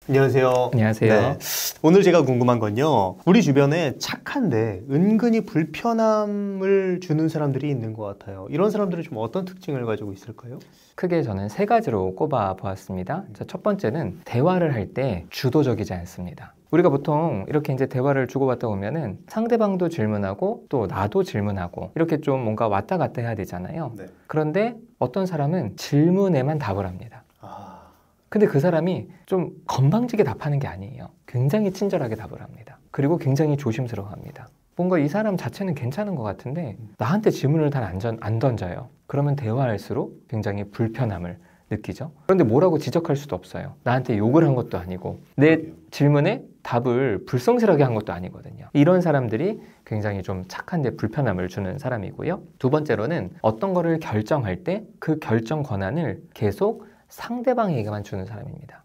안녕하세요. 안녕하세요. 네. 오늘 제가 궁금한 건요. 우리 주변에 착한데 은근히 불편함을 주는 사람들이 있는 것 같아요. 이런 사람들은 좀 어떤 특징을 가지고 있을까요? 크게 저는 세 가지로 꼽아 보았습니다. 첫 번째는 대화를 할 때 주도적이지 않습니다. 우리가 보통 이렇게 이제 대화를 주고받다 보면은 상대방도 질문하고 또 나도 질문하고 이렇게 좀 뭔가 왔다 갔다 해야 되잖아요. 네. 그런데 어떤 사람은 질문에만 답을 합니다. 근데 그 사람이 좀 건방지게 답하는 게 아니에요. 굉장히 친절하게 답을 합니다. 그리고 굉장히 조심스러워합니다. 뭔가 이 사람 자체는 괜찮은 것 같은데 나한테 질문을 잘 안 던져요. 그러면 대화할수록 굉장히 불편함을 느끼죠. 그런데 뭐라고 지적할 수도 없어요. 나한테 욕을 한 것도 아니고 내 질문에 답을 불성실하게 한 것도 아니거든요. 이런 사람들이 굉장히 좀 착한데 불편함을 주는 사람이고요. 두 번째로는 어떤 거를 결정할 때 그 결정 권한을 계속 상대방에게만 주는 사람입니다.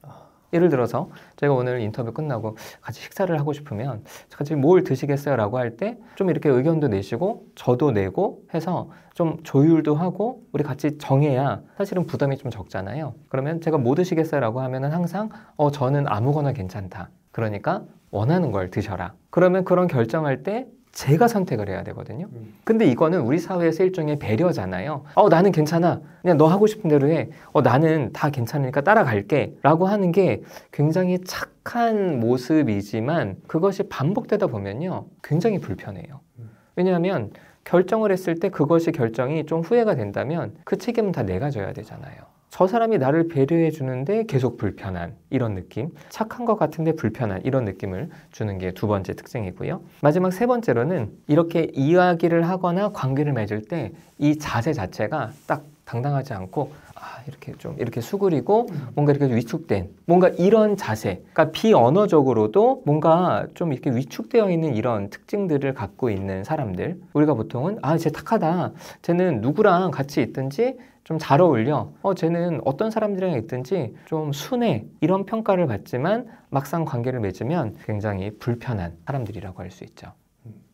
예를 들어서 제가 오늘 인터뷰 끝나고 같이 식사를 하고 싶으면 같이 뭘 드시겠어요? 라고 할 때 좀 이렇게 의견도 내시고 저도 내고 해서 좀 조율도 하고 우리 같이 정해야 사실은 부담이 좀 적잖아요. 그러면 제가 뭐 드시겠어요? 라고 하면은 항상 저는 아무거나 괜찮다. 그러니까 원하는 걸 드셔라. 그러면 그런 결정할 때 제가 선택을 해야 되거든요. 근데 이거는 우리 사회에서 일종의 배려잖아요. 나는 괜찮아. 그냥 너 하고 싶은 대로 해. 나는 다 괜찮으니까 따라갈게. 라고 하는 게 굉장히 착한 모습이지만 그것이 반복되다 보면요. 굉장히 불편해요. 왜냐하면 결정을 했을 때 그것이 결정이 좀 후회가 된다면 그 책임은 다 내가 져야 되잖아요. 저 사람이 나를 배려해 주는데 계속 불편한 이런 느낌, 착한 것 같은데 불편한 이런 느낌을 주는 게 두 번째 특징이고요. 마지막 세 번째로는 이렇게 이야기를 하거나 관계를 맺을 때 이 자세 자체가 딱 당당하지 않고 이렇게 좀 이렇게 수그리고 뭔가 이렇게 위축된 뭔가 이런 자세, 그러니까 비언어적으로도 뭔가 좀 이렇게 위축되어 있는 이런 특징들을 갖고 있는 사람들, 우리가 보통은 쟤 착하다, 쟤는 누구랑 같이 있든지 좀 잘 어울려, 쟤는 어떤 사람들이랑 있든지 좀 순해, 이런 평가를 받지만 막상 관계를 맺으면 굉장히 불편한 사람들이라고 할 수 있죠.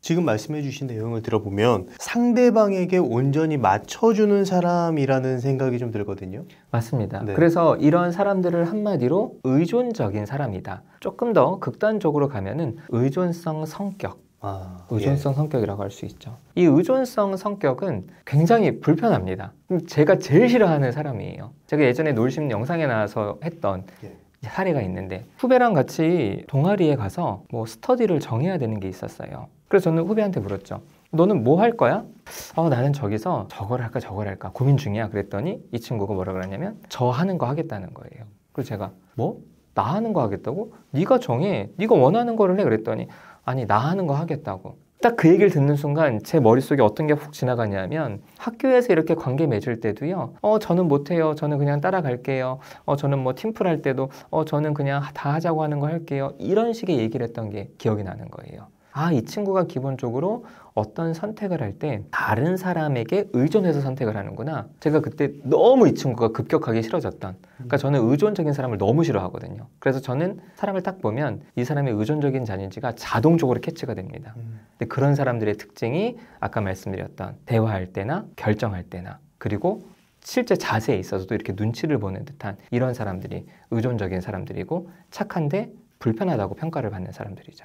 지금 말씀해 주신 내용을 들어보면 상대방에게 온전히 맞춰주는 사람이라는 생각이 좀 들거든요. 맞습니다. 네. 그래서 이런 사람들을 한마디로 의존적인 사람이다. 조금 더 극단적으로 가면은 의존성 성격, 의존성 성격이라고 할 수 있죠. 이 의존성 성격은 굉장히 불편합니다. 제가 제일 싫어하는 사람이에요. 제가 예전에 놀심 영상에 나와서 했던 사례가 있는데 후배랑 같이 동아리에 가서 뭐 스터디를 정해야 되는 게 있었어요. 그래서 저는 후배한테 물었죠. 너는 뭐 할 거야? 나는 저기서 저걸 할까 저걸 할까 고민 중이야. 그랬더니 이 친구가 뭐라 그러냐면 저 하는 거 하겠다는 거예요. 그래서 제가 뭐? 나 하는 거 하겠다고? 네가 정해. 네가 원하는 거를 해. 그랬더니 아니 나 하는 거 하겠다고. 딱 그 얘기를 듣는 순간 제 머릿속에 어떤 게 훅 지나가냐면 학교에서 이렇게 관계 맺을 때도요. 저는 못해요. 저는 그냥 따라갈게요. 저는 뭐 팀플 할 때도 저는 그냥 다 하자고 하는 거 할게요. 이런 식의 얘기를 했던 게 기억이 나는 거예요. 이 친구가 기본적으로 어떤 선택을 할 때 다른 사람에게 의존해서 선택을 하는구나. 제가 그때 너무 이 친구가 급격하게 싫어졌던, 그러니까 저는 의존적인 사람을 너무 싫어하거든요. 그래서 저는 사람을 딱 보면 이 사람이 의존적인지 아닌지가 자동적으로 캐치가 됩니다. 근데 그런 사람들의 특징이 아까 말씀드렸던 대화할 때나 결정할 때나 그리고 실제 자세에 있어서도 이렇게 눈치를 보는 듯한 이런 사람들이 의존적인 사람들이고 착한데 불편하다고 평가를 받는 사람들이죠.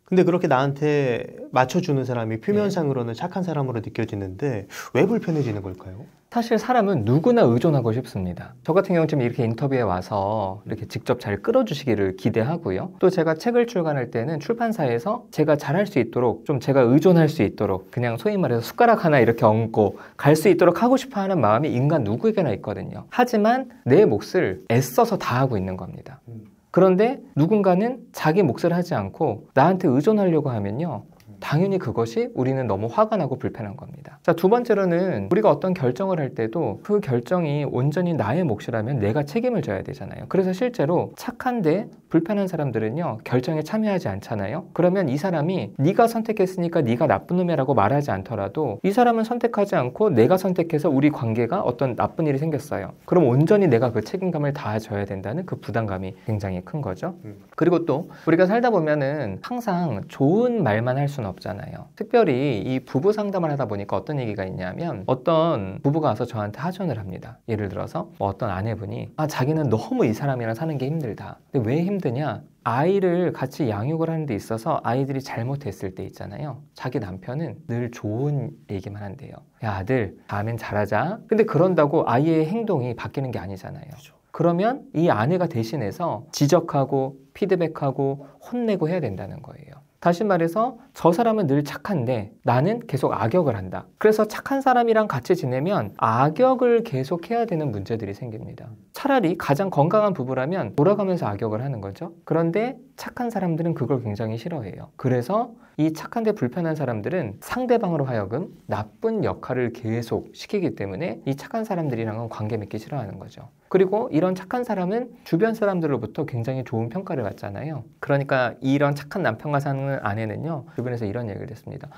근데 그렇게 나한테 맞춰주는 사람이 표면상으로는 착한 사람으로 느껴지는데 왜 불편해지는 걸까요? 사실 사람은 누구나 의존하고 싶습니다. 저 같은 경우는 지금 이렇게 인터뷰에 와서 이렇게 직접 잘 끌어주시기를 기대하고요. 또 제가 책을 출간할 때는 출판사에서 제가 잘할 수 있도록 좀 제가 의존할 수 있도록 그냥 소위 말해서 숟가락 하나 이렇게 얹고 갈 수 있도록 하고 싶어 하는 마음이 인간 누구에게나 있거든요. 하지만 내 몫을 애써서 다 하고 있는 겁니다. 그런데 누군가는 자기 몫을 하지 않고 나한테 의존하려고 하면요. 당연히 그것이 우리는 너무 화가 나고 불편한 겁니다. 자, 두 번째로는 우리가 어떤 결정을 할 때도 그 결정이 온전히 나의 몫이라면 내가 책임을 져야 되잖아요. 그래서 실제로 착한데 불편한 사람들은요. 결정에 참여하지 않잖아요. 그러면 이 사람이 네가 선택했으니까 네가 나쁜 놈이라고 말하지 않더라도 이 사람은 선택하지 않고 내가 선택해서 우리 관계가 어떤 나쁜 일이 생겼어요. 그럼 온전히 내가 그 책임감을 다져야 된다는 그 부담감이 굉장히 큰 거죠. 그리고 또 우리가 살다 보면은 항상 좋은 말만 할 수는 없잖아요. 특별히 이 부부 상담을 하다 보니까 어떤 얘기가 있냐면 어떤 부부가 와서 저한테 하소연을 합니다. 예를 들어서 어떤 아내분이 자기는 너무 이 사람이랑 사는 게 힘들다. 근데 왜 힘드냐? 아이를 같이 양육을 하는 데 있어서 아이들이 잘못했을 때 있잖아요. 자기 남편은 늘 좋은 얘기만 한대요. 야, 아들, 다음엔 잘하자. 근데 그런다고 아이의 행동이 바뀌는 게 아니잖아요. 그렇죠. 그러면 이 아내가 대신해서 지적하고 피드백하고 혼내고 해야 된다는 거예요. 다시 말해서 저 사람은 늘 착한데 나는 계속 악역을 한다. 그래서 착한 사람이랑 같이 지내면 악역을 계속 해야 되는 문제들이 생깁니다. 차라리 가장 건강한 부부라면 돌아가면서 악역을 하는 거죠. 그런데 착한 사람들은 그걸 굉장히 싫어해요. 그래서 이 착한데 불편한 사람들은 상대방으로 하여금 나쁜 역할을 계속 시키기 때문에 이 착한 사람들이랑은 관계 맺기 싫어하는 거죠. 그리고 이런 착한 사람은 주변 사람들로부터 굉장히 좋은 평가를 받잖아요. 그러니까 이런 착한 남편과 사는 아내는요, 주변에서 이런 얘기를 했습니다.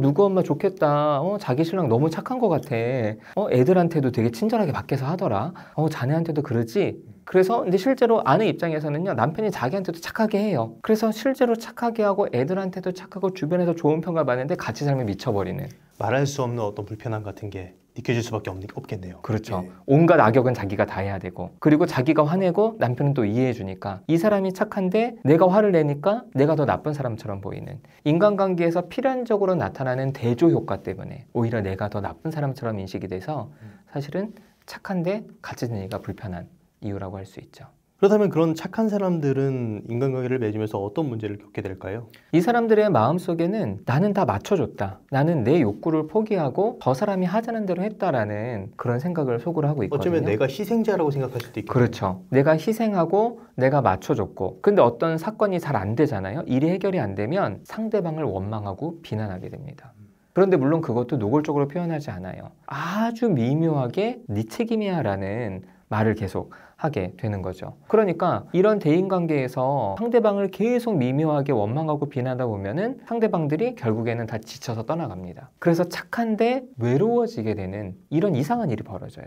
누구 엄마 좋겠다. 자기 신랑 너무 착한 것 같아. 애들한테도 되게 친절하게 밖에서 하더라. 자네한테도 그러지? 그래서 근데 실제로 아내 입장에서는요, 남편이 자기한테도 착하게 해요. 그래서 실제로 착하게 하고 애들한테도 착하고 주변에서 좋은 평가를 받는데 같이 살면 미쳐버리는. 말할 수 없는 어떤 불편함 같은 게 느껴질 수밖에 없겠네요. 그렇죠. 예. 온갖 악역은 자기가 다 해야 되고, 그리고 자기가 화내고 남편은 또 이해해 주니까 이 사람이 착한데 내가 화를 내니까 내가 더 나쁜 사람처럼 보이는, 인간관계에서 필연적으로 나타나는 대조 효과 때문에 오히려 내가 더 나쁜 사람처럼 인식이 돼서 사실은 착한데 같이 지내기가 불편한 이유라고 할 수 있죠. 그렇다면 그런 착한 사람들은 인간관계를 맺으면서 어떤 문제를 겪게 될까요? 이 사람들의 마음속에는 나는 다 맞춰줬다. 나는 내 욕구를 포기하고 저 사람이 하자는 대로 했다라는 그런 생각을 속으로 하고 있거든요. 어쩌면 내가 희생자라고 생각할 수도 있겠죠. 그렇죠. 내가 희생하고 내가 맞춰줬고, 근데 어떤 사건이 잘 안 되잖아요. 일이 해결이 안 되면 상대방을 원망하고 비난하게 됩니다. 그런데 물론 그것도 노골적으로 표현하지 않아요. 아주 미묘하게 네 책임이야 라는 말을 계속 하게 되는 거죠. 그러니까 이런 대인관계에서 상대방을 계속 미묘하게 원망하고 비난하다 보면은 상대방들이 결국에는 다 지쳐서 떠나갑니다. 그래서 착한데 외로워지게 되는 이런 이상한 일이 벌어져요.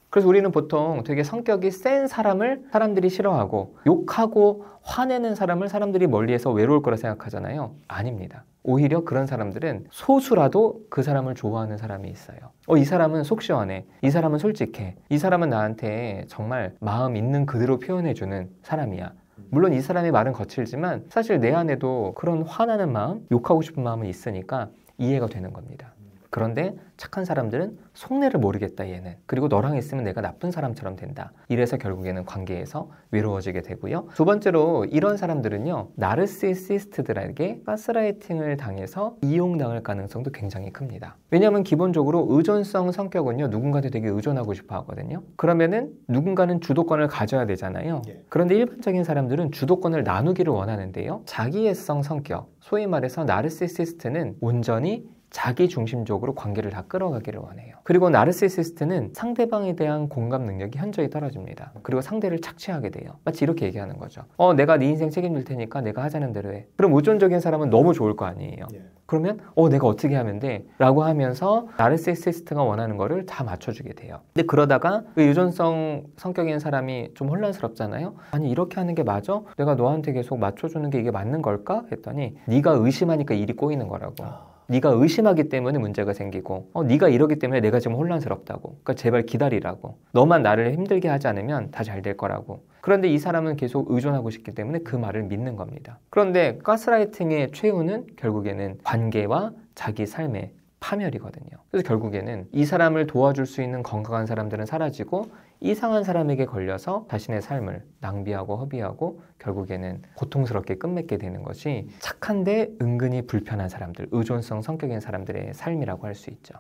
그래서 우리는 보통 되게 성격이 센 사람을 사람들이 싫어하고 욕하고 화내는 사람을 사람들이 멀리해서 외로울 거라 생각하잖아요. 아닙니다. 오히려 그런 사람들은 소수라도 그 사람을 좋아하는 사람이 있어요. 이 사람은 속 시원해. 이 사람은 솔직해. 이 사람은 나한테 정말 마음 있는 그대로 표현해주는 사람이야. 물론 이 사람의 말은 거칠지만 사실 내 안에도 그런 화나는 마음, 욕하고 싶은 마음은 있으니까 이해가 되는 겁니다. 그런데 착한 사람들은 속내를 모르겠다 얘는. 그리고 너랑 있으면 내가 나쁜 사람처럼 된다. 이래서 결국에는 관계에서 외로워지게 되고요. 두 번째로 이런 사람들은요, 나르시시스트들에게 가스라이팅을 당해서 이용당할 가능성도 굉장히 큽니다. 왜냐하면 기본적으로 의존성 성격은요, 누군가한테 되게 의존하고 싶어 하거든요. 그러면은 누군가는 주도권을 가져야 되잖아요. 그런데 일반적인 사람들은 주도권을 나누기를 원하는데요, 자기애성 성격, 소위 말해서 나르시시스트는 온전히 자기 중심적으로 관계를 다 끌어가기를 원해요. 그리고 나르시시스트는 상대방에 대한 공감 능력이 현저히 떨어집니다. 그리고 상대를 착취하게 돼요. 마치 이렇게 얘기하는 거죠. 내가 네 인생 책임질 테니까 내가 하자는 대로 해. 그럼 의존적인 사람은 너무 좋을 거 아니에요. 그러면 내가 어떻게 하면 돼? 라고 하면서 나르시시스트가 원하는 거를 다 맞춰주게 돼요. 근데 그러다가 그 유전성 성격인 사람이 좀 혼란스럽잖아요. 아니 이렇게 하는 게 맞아? 내가 너한테 계속 맞춰주는 게 이게 맞는 걸까? 했더니 네가 의심하니까 일이 꼬이는 거라고. 네가 의심하기 때문에 문제가 생기고 네가 이러기 때문에 내가 지금 혼란스럽다고. 그러니까 제발 기다리라고. 너만 나를 힘들게 하지 않으면 다 잘 될 거라고. 그런데 이 사람은 계속 의존하고 싶기 때문에 그 말을 믿는 겁니다. 그런데 가스라이팅의 최후는 결국에는 관계와 자기 삶의 파멸이거든요. 그래서 결국에는 이 사람을 도와줄 수 있는 건강한 사람들은 사라지고 이상한 사람에게 걸려서 자신의 삶을 낭비하고 허비하고 결국에는 고통스럽게 끝맺게 되는 것이 착한데 은근히 불편한 사람들, 의존성 성격인 사람들의 삶이라고 할 수 있죠.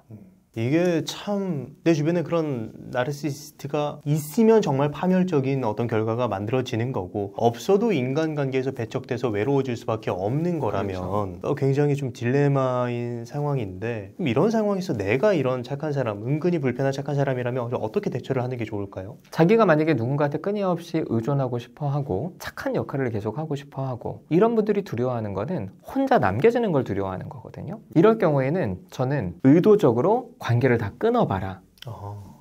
이게 참 내 주변에 그런 나르시시스트가 있으면 정말 파멸적인 어떤 결과가 만들어지는 거고, 없어도 인간관계에서 배척돼서 외로워질 수밖에 없는 거라면 그렇죠. 굉장히 좀 딜레마인 상황인데, 이런 상황에서 내가 이런 착한 사람, 은근히 불편한 착한 사람이라면 어떻게 대처를 하는 게 좋을까요? 자기가 만약에 누군가한테 끊임없이 의존하고 싶어하고 착한 역할을 계속하고 싶어하고 이런 분들이 두려워하는 거는 혼자 남겨지는 걸 두려워하는 거거든요. 이럴 경우에는 저는 의도적으로 관계를 다 끊어봐라.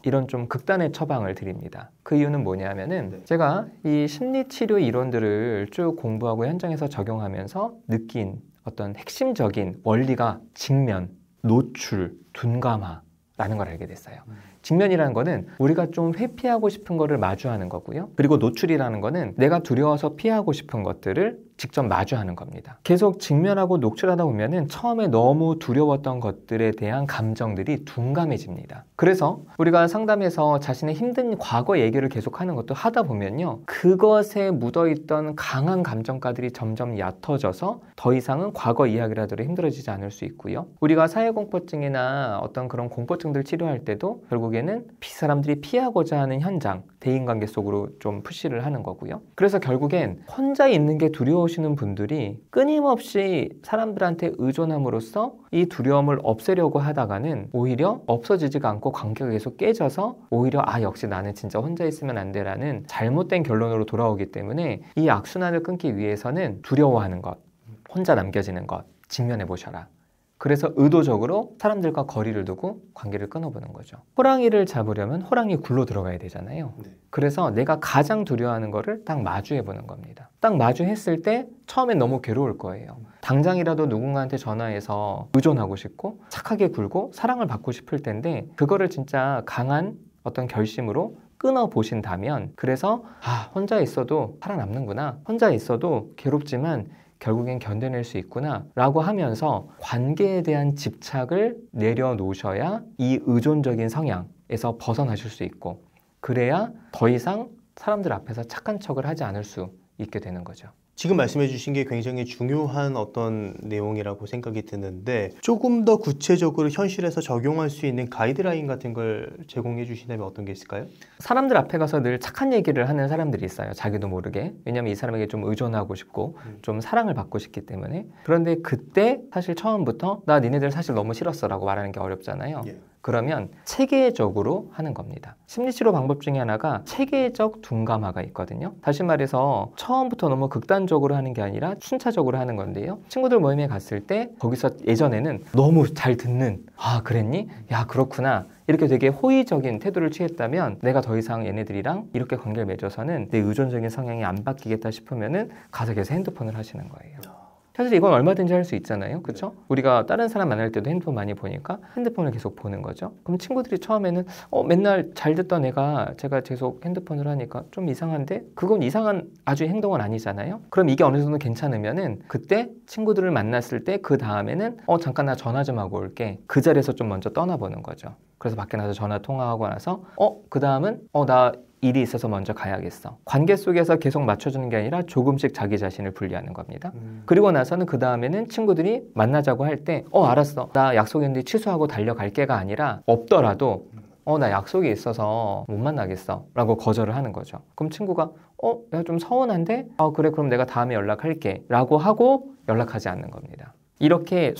이런 좀 극단의 처방을 드립니다. 그 이유는 뭐냐면은 제가 이 심리치료 이론들을 쭉 공부하고 현장에서 적용하면서 느낀 어떤 핵심적인 원리가 직면, 노출, 둔감화라는 걸 알게 됐어요. 직면이라는 거는 우리가 좀 회피하고 싶은 거를 마주하는 거고요. 그리고 노출이라는 거는 내가 두려워서 피하고 싶은 것들을 직접 마주하는 겁니다. 계속 직면하고 노출하다 보면은 처음에 너무 두려웠던 것들에 대한 감정들이 둔감해집니다. 그래서 우리가 상담에서 자신의 힘든 과거 얘기를 계속하는 것도 하다 보면요, 그것에 묻어있던 강한 감정가들이 점점 얕아져서 더 이상은 과거 이야기를 하더라도 힘들어지지 않을 수 있고요. 우리가 사회공포증이나 어떤 그런 공포증들 치료할 때도 결국에는 사람들이 피하고자 하는 현장, 대인관계 속으로 좀 푸시를 하는 거고요. 그래서 결국엔 혼자 있는 게 두려우시는 분들이 끊임없이 사람들한테 의존함으로써 이 두려움을 없애려고 하다가는 오히려 없어지지가 않고 관계가 계속 깨져서 오히려 역시 나는 진짜 혼자 있으면 안 돼라는 잘못된 결론으로 돌아오기 때문에 이 악순환을 끊기 위해서는 두려워하는 것, 혼자 남겨지는 것, 직면해 보셔라. 그래서 의도적으로 사람들과 거리를 두고 관계를 끊어보는 거죠. 호랑이를 잡으려면 호랑이 굴로 들어가야 되잖아요. 네. 그래서 내가 가장 두려워하는 거를 딱 마주해보는 겁니다. 딱 마주했을 때 처음엔 너무 괴로울 거예요. 당장이라도 누군가한테 전화해서 의존하고 싶고 착하게 굴고 사랑을 받고 싶을 텐데 그거를 진짜 강한 어떤 결심으로 끊어보신다면 그래서 혼자 있어도 살아남는구나. 혼자 있어도 괴롭지만 결국엔 견뎌낼 수 있구나 라고 하면서 관계에 대한 집착을 내려놓으셔야 이 의존적인 성향에서 벗어나실 수 있고 그래야 더 이상 사람들 앞에서 착한 척을 하지 않을 수 있게 되는 거죠. 지금 말씀해 주신 게 굉장히 중요한 어떤 내용이라고 생각이 드는데 조금 더 구체적으로 현실에서 적용할 수 있는 가이드라인 같은 걸 제공해 주신다면 어떤 게 있을까요? 사람들 앞에 가서 늘 착한 얘기를 하는 사람들이 있어요. 자기도 모르게. 왜냐하면 이 사람에게 좀 의존하고 싶고 좀 사랑을 받고 싶기 때문에. 그런데 그때 사실 처음부터 나 니네들 사실 너무 싫었어 라고 말하는 게 어렵잖아요. 예. 그러면 체계적으로 하는 겁니다. 심리치료 방법 중에 하나가 체계적 둔감화가 있거든요. 다시 말해서 처음부터 너무 극단적으로 하는 게 아니라 순차적으로 하는 건데요. 친구들 모임에 갔을 때 거기서 예전에는 너무 잘 듣는 그랬니? 야 그렇구나. 이렇게 되게 호의적인 태도를 취했다면 내가 더 이상 얘네들이랑 이렇게 관계를 맺어서는 내 의존적인 성향이 안 바뀌겠다 싶으면은 가서 계속 핸드폰을 하시는 거예요. 사실 이건 얼마든지 할 수 있잖아요. 그렇죠? 우리가 다른 사람 만날 때도 핸드폰 많이 보니까 핸드폰을 계속 보는 거죠. 그럼 친구들이 처음에는 맨날 잘 듣던 애가 제가 계속 핸드폰을 하니까 좀 이상한데 그건 이상한 아주 행동은 아니잖아요. 그럼 이게 어느 정도 괜찮으면은 그때 친구들을 만났을 때 그 다음에는 잠깐 나 전화 좀 하고 올게. 그 자리에서 좀 먼저 떠나보는 거죠. 그래서 밖에 나서 전화 통화하고 나서 그 다음은 나 일이 있어서 먼저 가야겠어. 관계 속에서 계속 맞춰주는 게 아니라 조금씩 자기 자신을 분리하는 겁니다. 그리고 나서는 그 다음에는 친구들이 만나자고 할 때 알았어. 나 약속했는데 취소하고 달려갈게가 아니라 없더라도 나 약속이 있어서 못 만나겠어 라고 거절을 하는 거죠. 그럼 친구가 야 좀 서운한데? 그래 그럼 내가 다음에 연락할게 라고 하고 연락하지 않는 겁니다. 이렇게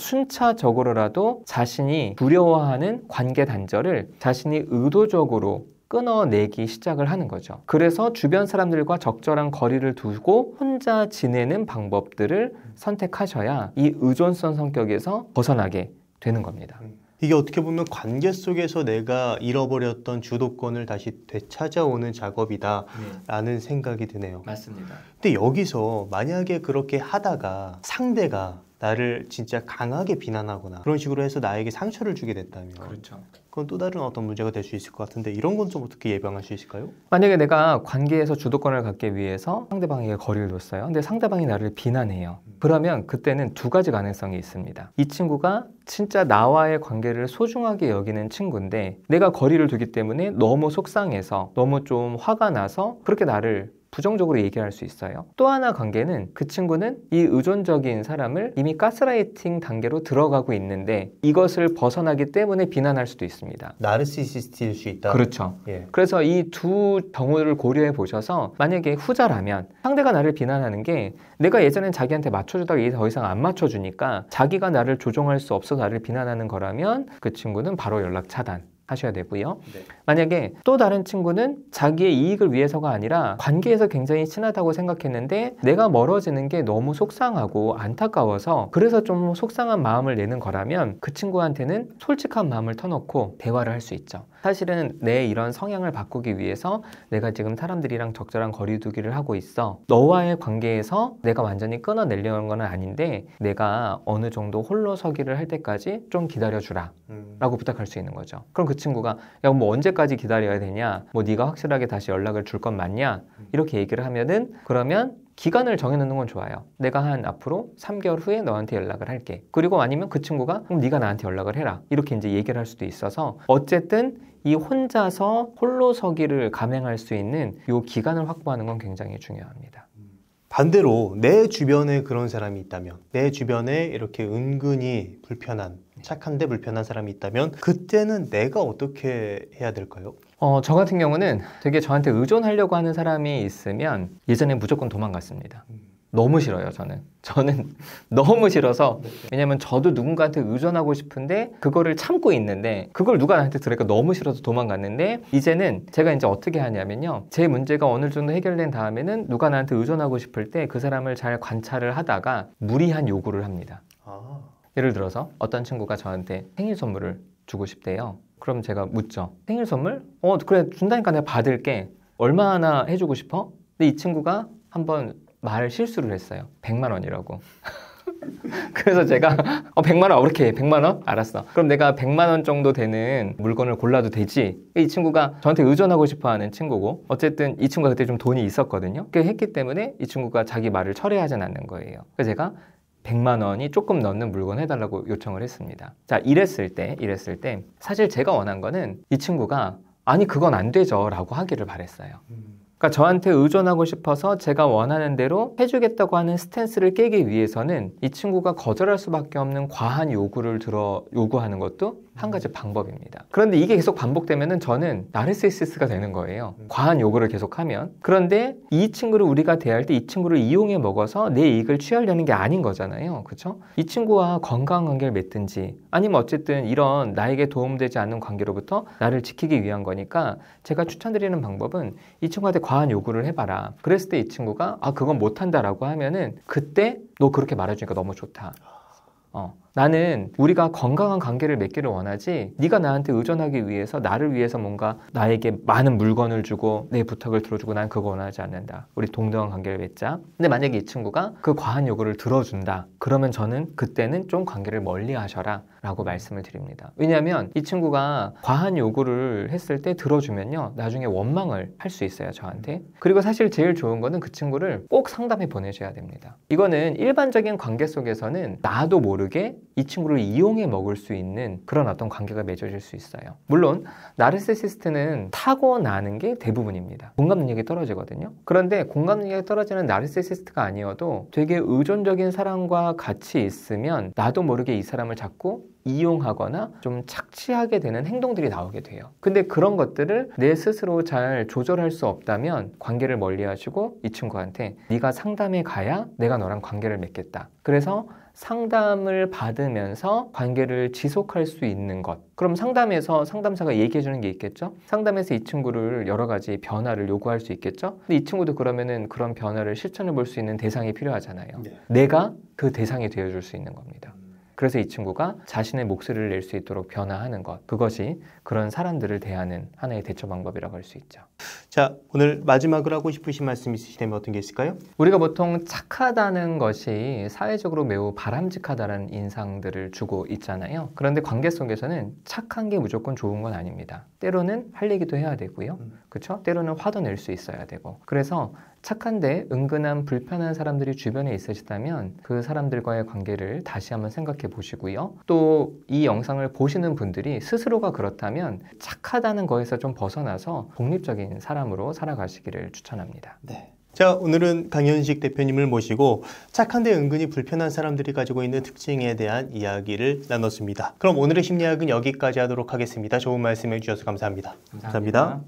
순차적으로라도 자신이 두려워하는 관계 단절을 자신이 의도적으로 끊어내기 시작을 하는 거죠. 그래서 주변 사람들과 적절한 거리를 두고 혼자 지내는 방법들을 선택하셔야 이 의존성 성격에서 벗어나게 되는 겁니다. 이게 어떻게 보면 관계 속에서 내가 잃어버렸던 주도권을 다시 되찾아오는 작업이다라는 생각이 드네요. 맞습니다. 근데 여기서 만약에 그렇게 하다가 상대가 나를 진짜 강하게 비난하거나 그런 식으로 해서 나에게 상처를 주게 됐다면 그렇죠. 그건 또 다른 어떤 문제가 될 수 있을 것 같은데 이런 건 좀 어떻게 예방할 수 있을까요? 만약에 내가 관계에서 주도권을 갖기 위해서 상대방에게 거리를 뒀어요. 근데 상대방이 나를 비난해요. 그러면 그때는 두 가지 가능성이 있습니다. 이 친구가 진짜 나와의 관계를 소중하게 여기는 친구인데 내가 거리를 두기 때문에 너무 속상해서 너무 좀 화가 나서 그렇게 나를 부정적으로 얘기할 수 있어요. 또 하나 관계는 그 친구는 이 의존적인 사람을 이미 가스라이팅 단계로 들어가고 있는데 이것을 벗어나기 때문에 비난할 수도 있습니다. 나르시시스트일 수 있다. 그렇죠. 예. 그래서 이 두 경우를 고려해 보셔서 만약에 후자라면 상대가 나를 비난하는 게 내가 예전엔 자기한테 맞춰주다가 이제 더 이상 안 맞춰주니까 자기가 나를 조종할 수 없어서 나를 비난하는 거라면 그 친구는 바로 연락 차단 하셔야 되고요. 네. 만약에 또 다른 친구는 자기의 이익을 위해서가 아니라 관계에서 굉장히 친하다고 생각했는데 내가 멀어지는 게 너무 속상하고 안타까워서 그래서 좀 속상한 마음을 내는 거라면 그 친구한테는 솔직한 마음을 터놓고 대화를 할 수 있죠. 사실은 내 이런 성향을 바꾸기 위해서 내가 지금 사람들이랑 적절한 거리두기를 하고 있어. 너와의 관계에서 내가 완전히 끊어내려는 건 아닌데 내가 어느 정도 홀로 서기를 할 때까지 좀 기다려주라 라고 부탁할 수 있는 거죠. 그럼 그 친구가 야, 뭐 언제까지 기다려야 되냐, 뭐 네가 확실하게 다시 연락을 줄 건 맞냐, 이렇게 얘기를 하면은 그러면 기간을 정해놓는 건 좋아요. 내가 한 앞으로 3개월 후에 너한테 연락을 할게. 그리고 아니면 그 친구가 그럼 네가 나한테 연락을 해라, 이렇게 이제 얘기를 할 수도 있어서 어쨌든 이 혼자서 홀로 서기를 감행할 수 있는 이 기간을 확보하는 건 굉장히 중요합니다. 반대로 내 주변에 그런 사람이 있다면, 내 주변에 이렇게 은근히 불편한, 착한데 불편한 사람이 있다면 그때는 내가 어떻게 해야 될까요? 저 같은 경우는 되게 저한테 의존하려고 하는 사람이 있으면 예전에 무조건 도망갔습니다. 너무 싫어요, 저는 너무 싫어서. 왜냐면 저도 누군가한테 의존하고 싶은데 그거를 참고 있는데 그걸 누가 나한테 들으니까 너무 싫어서 도망갔는데, 이제는 제가 이제 어떻게 하냐면요, 제 문제가 어느 정도 해결된 다음에는 누가 나한테 의존하고 싶을 때 그 사람을 잘 관찰을 하다가 무리한 요구를 합니다. 예를 들어서 어떤 친구가 저한테 생일 선물을 주고 싶대요. 그럼 제가 묻죠. 생일 선물? 그래, 준다니까 내가 받을게. 얼마나 해주고 싶어? 근데 이 친구가 한번 말 실수를 했어요. 100만 원이라고. 그래서 제가 100만 원, 그렇게 100만 원? 알았어. 그럼 내가 100만 원 정도 되는 물건을 골라도 되지? 이 친구가 저한테 의존하고 싶어하는 친구고, 어쨌든 이 친구가 그때 좀 돈이 있었거든요. 그렇게 했기 때문에 이 친구가 자기 말을 철회하진 않는 거예요. 그래서 제가 100만 원이 조금 넘는 물건 해달라고 요청을 했습니다. 자, 이랬을 때 사실 제가 원한 거는 이 친구가 아니 그건 안 되죠 라고 하기를 바랬어요. 그러니까 저한테 의존하고 싶어서 제가 원하는 대로 해주겠다고 하는 스탠스를 깨기 위해서는 이 친구가 거절할 수밖에 없는 과한 요구를 요구하는 것도 한 가지 방법입니다. 그런데 이게 계속 반복되면은 저는 나르시시스트가 되는 거예요. 과한 요구를 계속하면. 그런데 이 친구를 우리가 대할 때 이 친구를 이용해 먹어서 내 이익을 취하려는 게 아닌 거잖아요. 그렇죠? 이 친구와 건강한 관계를 맺든지 아니면 어쨌든 이런 나에게 도움되지 않는 관계로부터 나를 지키기 위한 거니까 제가 추천드리는 방법은 이 친구한테 과한 요구를 해봐라. 그랬을 때 이 친구가 그건 못한다라고 하면은 그때 너 그렇게 말해주니까 너무 좋다. 나는 우리가 건강한 관계를 맺기를 원하지 네가 나한테 의존하기 위해서 나를 위해서 뭔가 나에게 많은 물건을 주고 내 부탁을 들어주고 난 그거 원하지 않는다. 우리 동등한 관계를 맺자. 근데 만약에 이 친구가 그 과한 요구를 들어준다. 그러면 저는 그때는 좀 관계를 멀리 하셔라 라고 말씀을 드립니다. 왜냐하면 이 친구가 과한 요구를 했을 때 들어주면요, 나중에 원망을 할 수 있어요, 저한테. 그리고 사실 제일 좋은 거는 그 친구를 꼭 상담해 보내셔야 됩니다. 이거는 일반적인 관계 속에서는 나도 모르게 이 친구를 이용해 먹을 수 있는 그런 어떤 관계가 맺어질 수 있어요. 물론 나르시시스트는 타고나는 게 대부분입니다. 공감 능력이 떨어지거든요. 그런데 공감 능력이 떨어지는 나르시시스트가 아니어도 되게 의존적인 사람과 같이 있으면 나도 모르게 이 사람을 자꾸 이용하거나 좀 착취하게 되는 행동들이 나오게 돼요. 근데 그런 것들을 내 스스로 잘 조절할 수 없다면 관계를 멀리 하시고 이 친구한테 네가 상담에 가야 내가 너랑 관계를 맺겠다. 그래서 상담을 받으면서 관계를 지속할 수 있는 것. 그럼 상담에서 상담사가 얘기해 주는 게 있겠죠? 상담에서 이 친구를 여러 가지 변화를 요구할 수 있겠죠? 근데 이 친구도 그러면은 그런 변화를 실천해 볼 수 있는 대상이 필요하잖아요. 네. 내가 그 대상이 되어줄 수 있는 겁니다. 그래서 이 친구가 자신의 목소리를 낼 수 있도록 변화하는 것, 그것이 그런 사람들을 대하는 하나의 대처 방법이라고 할 수 있죠. 자, 오늘 마지막으로 하고 싶으신 말씀 있으시다면 어떤 게 있을까요? 우리가 보통 착하다는 것이 사회적으로 매우 바람직하다는 인상들을 주고 있잖아요. 그런데 관계 속에서는 착한 게 무조건 좋은 건 아닙니다. 때로는 할 얘기도 해야 되고요. 그렇죠? 때로는 화도 낼 수 있어야 되고. 그래서 착한데 은근한 불편한 사람들이 주변에 있으시다면 그 사람들과의 관계를 다시 한번 생각해 보시고요. 또 이 영상을 보시는 분들이 스스로가 그렇다면 착하다는 거에서 좀 벗어나서 독립적인 사람으로 살아가시기를 추천합니다. 네. 자, 오늘은 강현식 대표님을 모시고 착한데 은근히 불편한 사람들이 가지고 있는 특징에 대한 이야기를 나눴습니다. 그럼 오늘의 심리학은 여기까지 하도록 하겠습니다. 좋은 말씀 해주셔서 감사합니다. 감사합니다.